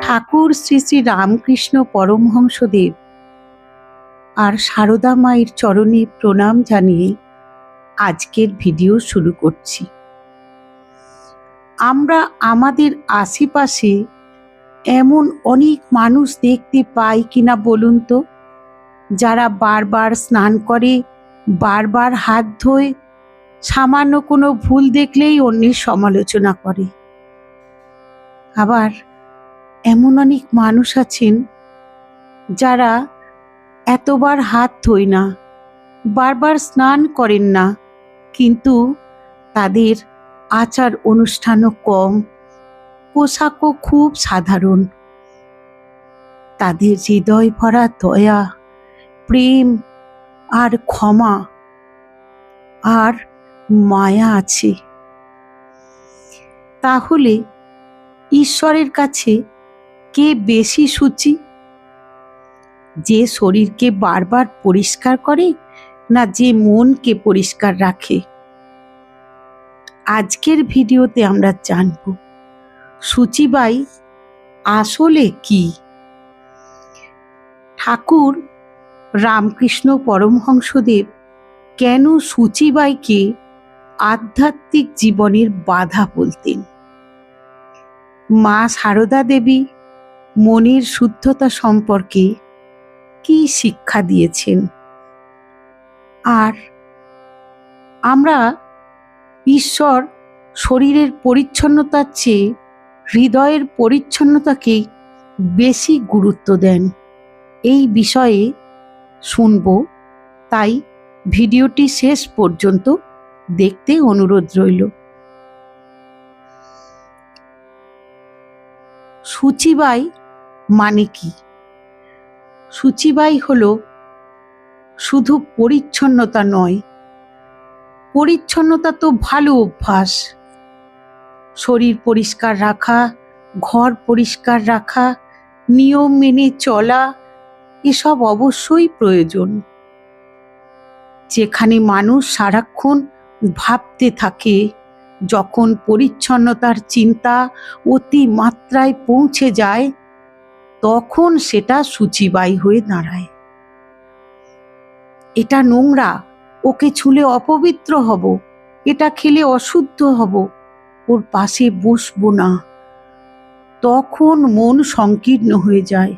ঠাকুর শ্রী শ্রী রামকৃষ্ণ পরমহংসদেব আর সারদা মায়ের চরণে প্রণাম জানিয়ে আজকের ভিডিও শুরু করছি। আমরা আমাদের আশেপাশে এমন অনেক মানুষ দেখতে পাই কিনা বলুন তো, যারা বারবার স্নান করে, বারবার হাত ধোয়, সামান্য কোনো ভুল দেখলেই অন্যের সমালোচনা করে। আবার এমন অনেক মানুষ আছেন যারা এতবার হাত ধোয় না, বারবার স্নান করেন না, কিন্তু তাদের আচার অনুষ্ঠানও কম, পোশাকও খুব সাধারণ। তাদের হৃদয় ভরা দয়া, প্রেম আর ক্ষমা আর মায়া আছে। তাহলে ঈশ্বরের কাছে কে বেশি শুচি? যে শরীরকে বারবার পরিষ্কার করে, না যে মনকে পরিষ্কার রাখে? আজকের ভিডিওতে আমরা জানব শুচিবাই আসলে কি। ঠাকুর রামকৃষ্ণ পরমহংসদেব কেন শুচিবাইকে আধ্যাত্মিক জীবনের বাধা বলতেন? মা সারদা দেবী মনের শুদ্ধতা সম্পর্কে কি শিক্ষা দিয়েছেন? আর আমরা ঈশ্বর শরীরের পরিচ্ছন্নতার চেয়ে হৃদয়ের পরিচ্ছন্নতাকেই বেশি গুরুত্ব দেন, এই বিষয়ে শুনব। তাই ভিডিওটি শেষ পর্যন্ত দেখতে অনুরোধ রইল। শুচিবাই মানে কি? শুচিবাই হলো শুধু পরিচ্ছন্নতা নয়, পরিচ্ছন্নতা তো ভালো অভ্যাস। শরীর পরিষ্কার রাখা, ঘর পরিষ্কার রাখা, নিয়ম মেনে চলা, এসব অবশ্যই প্রয়োজন। যেখানে মানুষ সারাক্ষণ ভাবতে থাকে, যখন পরিচ্ছন্নতার চিন্তা অতি মাত্রায় পৌঁছে যায়, তখন সেটা শুচিবাই হয়ে দাঁড়ায়। এটা নোংরা, ওকে ছুঁলে অপবিত্র হব, এটা খেলে অশুদ্ধ হব, ওর পাশে বসবো না। তখন মন সংকীর্ণ হয়ে যায়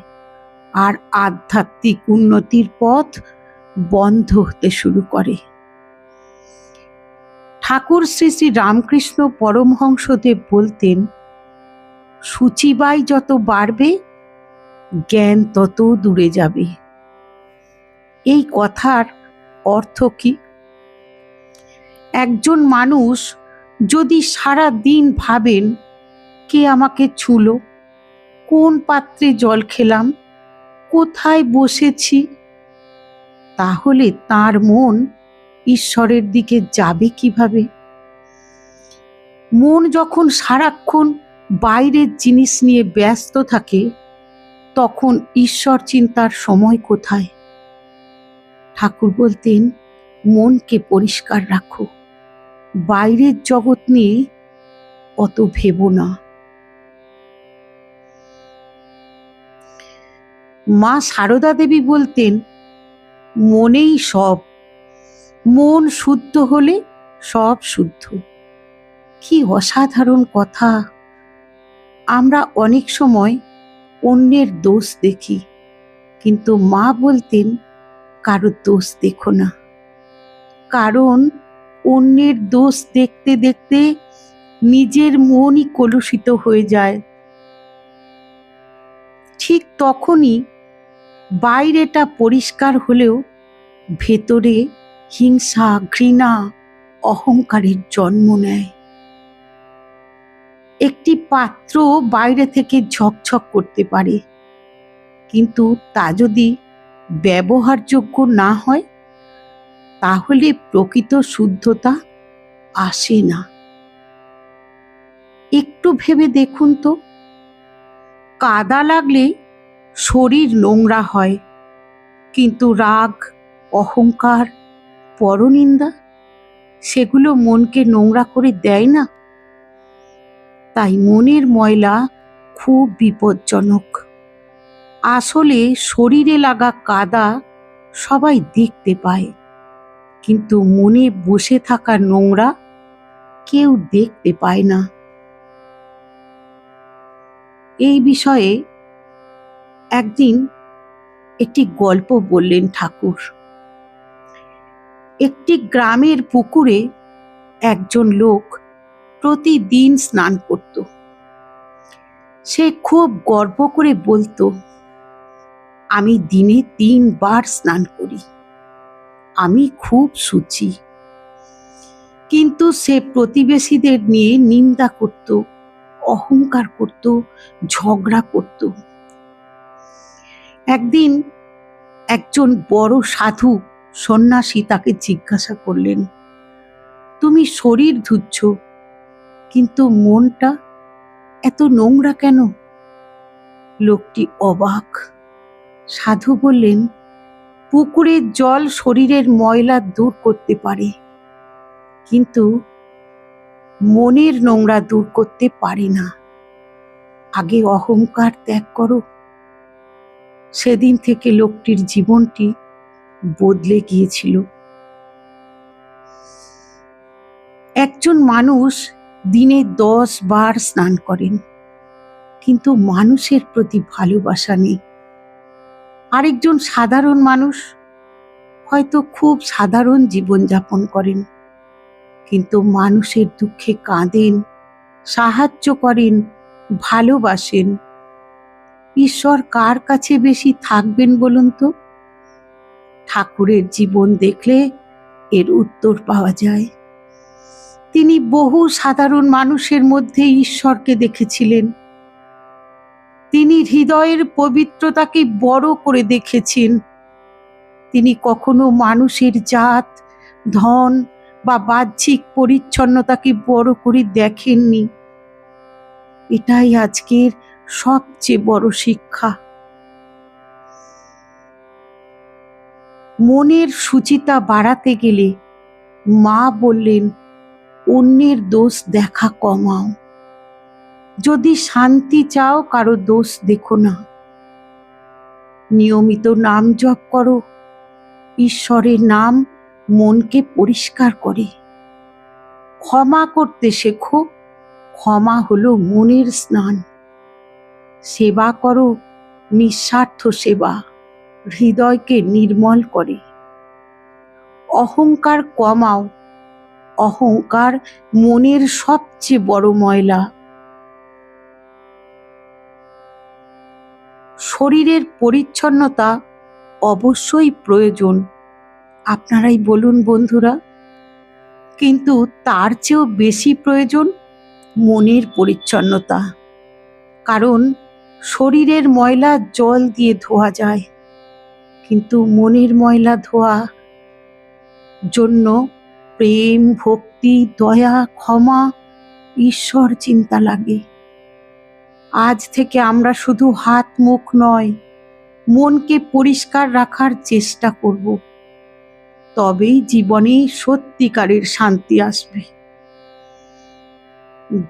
আর আধ্যাত্মিক উন্নতির পথ বন্ধ হতে শুরু করে। ঠাকুর শ্রী শ্রী রামকৃষ্ণ পরমহংসদেব বলতেন, শুচিবাই যত বাড়বে, জ্ঞান তত দূরে যাবে। এই কথার অর্থ কি? একজন মানুষ যদি সারা দিন ভাবেন, কে আমাকে ছুঁলো, কোন পাত্রে জল খেলাম, কোথায় বসেছি, তাহলে তার মন ঈশ্বরের দিকে যাবে কিভাবে? মন যখন সারাক্ষণ বাইরের জিনিস নিয়ে ব্যস্ত থাকে, তখন ঈশ্বর চিন্তার সময় কোথায়? ঠাকুর বলতেন, মনকে পরিষ্কার রাখো, বাইরের জগৎ নিয়ে অত ভেবো না। মা সারদা দেবী বলতেন, মনেই সব, মন শুদ্ধ হলে সব শুদ্ধ। কি অসাধারণ কথা! আমরা অনেক সময় অন্যের দোষ দেখি, কিন্তু মা বলতেন, কারোর দোষ দেখো না। কারণ অন্যের দোষ দেখতে দেখতে নিজের মনই কলুষিত হয়ে যায়। ঠিক তখনই বাইরেটা পরিষ্কার হলেও ভেতরে হিংসা, ঘৃণা, অহংকারের জন্ম নেয়। একটি পাত্র বাইরে থেকে ঝকঝক করতে পারে, কিন্তু তা যদি ব্যবহারযোগ্য না হয়, তাহলে প্রকৃত শুদ্ধতা আসে না। একটু ভেবে দেখুন তো, কাদা লাগলে শরীর নোংরা হয়, কিন্তু রাগ, অহংকার, পরনিন্দা, সেগুলো মনকে নোংরা করে দেয় না। তাই মনের ময়লা খুব বিপজ্জনক। আসলে শরীরে লাগা কাদা সবাই দেখতে পায়, কিন্তু মনে বসে থাকা নোংরা কেউ দেখতে পায় না। এই বিষয়ে একদিন একটি গল্প বললেন ঠাকুর। একটি গ্রামের পুকুরে একজন লোক প্রতিদিন স্নান করত। সে খুব গর্ব করে বলতো, আমি দিনে 3 বার স্নান করি, আমি খুব শুচি। কিন্তু সে প্রতিবেশীদের নিয়ে নিন্দা করত, অহংকার করত, ঝগড়া করত। একদিন একজন বড় সাধু সন্ন্যাসী তাকে জিজ্ঞাসা করলেন, তুমি শরীর ধুচ্ছ, কিন্তু মনটা এত নোংরা কেন? লোকটি অবাক। সাধু বললেন, পুকুরের জল শরীরের ময়লা দূর করতে পারে, কিন্তু মনের নোংরা দূর করতে পারে না। আগে অহংকার ত্যাগ করো। সেদিন থেকে লোকটির জীবনটি বদলে গিয়েছিল। একজন মানুষ দিনে 10 বার স্নান করেন, কিন্তু মানুষের প্রতি ভালোবাসা নেই। আরেকজন সাধারণ মানুষ হয়তো খুব সাধারণ জীবনযাপন করেন, কিন্তু মানুষের দুঃখে কাঁদেন, সাহায্য করেন, ভালোবাসেন। ঈশ্বর কার কাছে বেশি থাকবেন বলুন তো? ঠাকুরের জীবন দেখলে এর উত্তর পাওয়া যায়। তিনি বহু সাধারণ মানুষের মধ্যে ঈশ্বরকে দেখেছিলেন। তিনি হৃদয়ের পবিত্রতাকে বড় করে দেখেছেন। তিনি কখনো মানুষের জাত, ধন বা বাহ্যিক পরিচ্ছন্নতাকে বড় করে দেখেননি। এটাই আজকের সবচেয়ে বড় শিক্ষা। মনের সুচিতা বাড়াতে গেলে মা বললেন, অন্যের দোষ দেখা কমাও। যদি শান্তি চাও, কারো দোষ দেখো না। নিয়মিত নাম জপ করো। ঈশ্বরের নাম মনকে পরিষ্কার করে। ক্ষমা করতে শেখো। ক্ষমা হলো মনের স্নান। সেবা করো, নিঃস্বার্থ সেবা হৃদয়কে নির্মল করে। অহংকার কমাও। অহংকার মনের সবচেয়ে বড় ময়লা। শরীরের পরিচ্ছন্নতা অবশ্যই প্রয়োজন, আপনারাই বলুন বন্ধুরা, কিন্তু তার চেয়েও বেশি প্রয়োজন মনের পরিচ্ছন্নতা। কারণ শরীরের ময়লা জল দিয়ে ধোয়া যায়, কিন্তু মনের ময়লা ধোয়া জন্য প্রেম, ভক্তি, দয়া, ক্ষমা, ঈশ্বর চিন্তা লাগে। আজ থেকে আমরা শুধু হাত মুখ নয়, মনকে পরিষ্কার রাখার চেষ্টা করব। তবেই জীবনে সত্যিকারের শান্তি আসবে।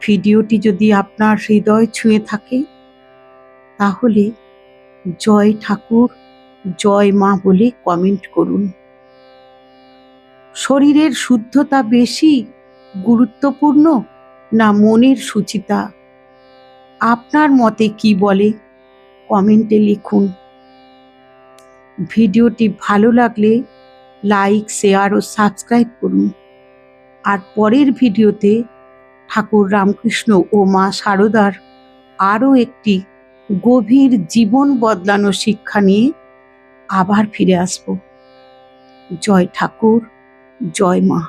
ভিডিওটি যদি আপনার হৃদয় ছুঁয়ে থাকে, তাহলে জয় ঠাকুর, জয় মা বলে কমেন্ট করুন। শরীরের শুদ্ধতা বেশি গুরুত্বপূর্ণ না মনের সুচিতা? আপনার মতে কি বলে কমেন্টে লিখুন। ভিডিওটি ভালো লাগলে লাইক, শেয়ার ও সাবস্ক্রাইব করুন। আর পরের ভিডিওতে ঠাকুর রামকৃষ্ণ ও মা শারদার আরও একটি গভীর জীবন বদলানো শিক্ষা নিয়ে আবার ফিরে আসব। জয় ঠাকুর, জয় মা।